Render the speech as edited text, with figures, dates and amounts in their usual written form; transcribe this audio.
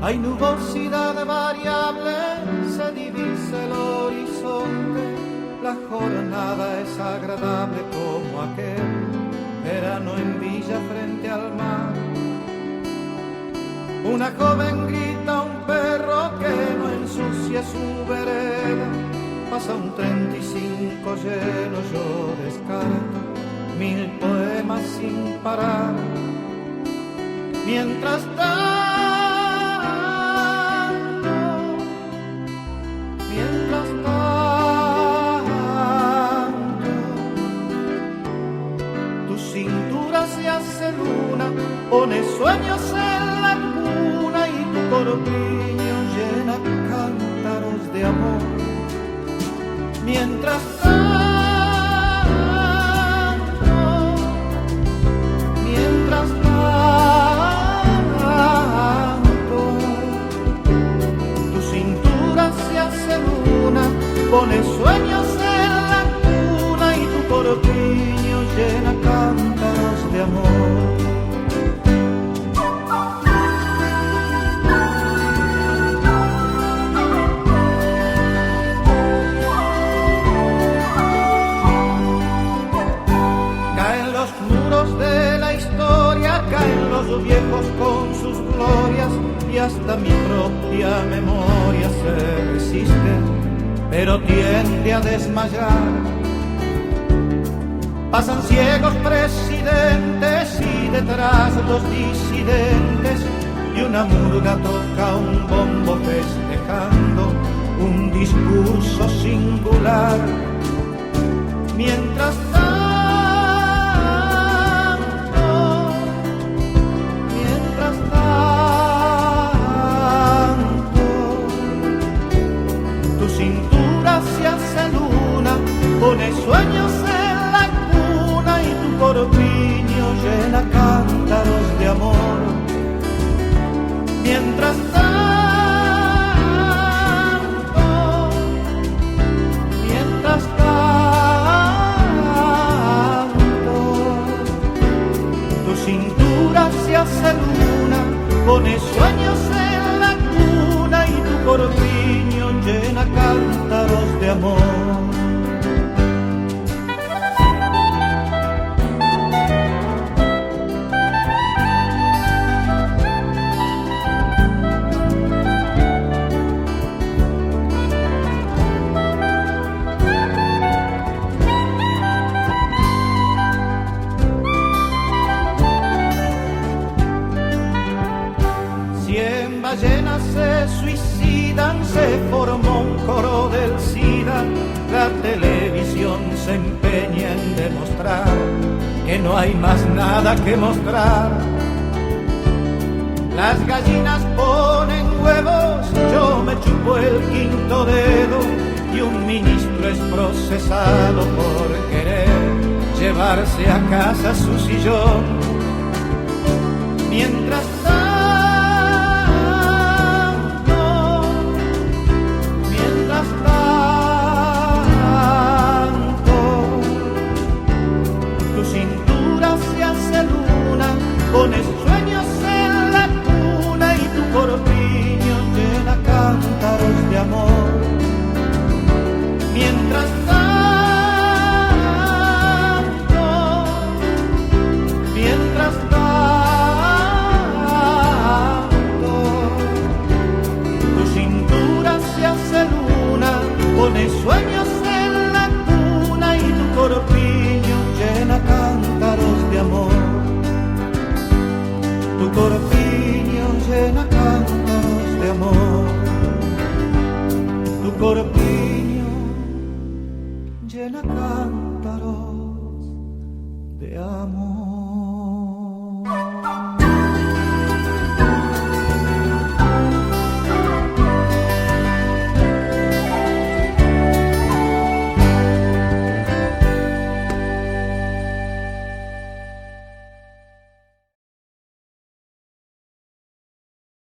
Hay nubosidad variable, se divisa el horizonte, la jornada es agradable como aquel verano en Villa frente al mar. Una joven grita a un perro que no ensucie su vereda, pasa un 35 lleno, yo descarto 1000 poemas sin parar. Mientras tanto, tu cintura se hace luna, pone sueños en la cuna y tu corpiño llena cántaros de amor. Mientras pone sueños en la cuna y tu corpiño llena cántaros de amor. Caen los muros de la historia, caen los viejos con sus glorias y hasta mi propia memoria se resiste, pero tiende a desmayar. Pasan ciegos presidentes y detrás los disidentes, y una murga toca un bombo festejando un discurso singular. Mientras se hace luna, pone sueños en la cuna y tu corpiño llena cántaros de amor. Mientras tanto, tu cintura se hace luna, pone sueños en la cuna y tu corpiño llena cántaros de amor. Ballenas se suicidan, se formó un coro del SIDA, la televisión se empeña en demostrar que no hay más nada que mostrar. Las gallinas ponen huevos, yo me chupo el quinto dedo y un ministro es procesado por querer llevarse a casa su sillón. Mientras pones sueños en la cuna y tu corpiño llena cántaros de amor. Mientras tanto, tu cintura se hace luna, pones sueños en la cuna y tu corpiño llena cántaros de amor. Tu corpiño llena cántaros de amor, tu corpiño llena cántaros de amor.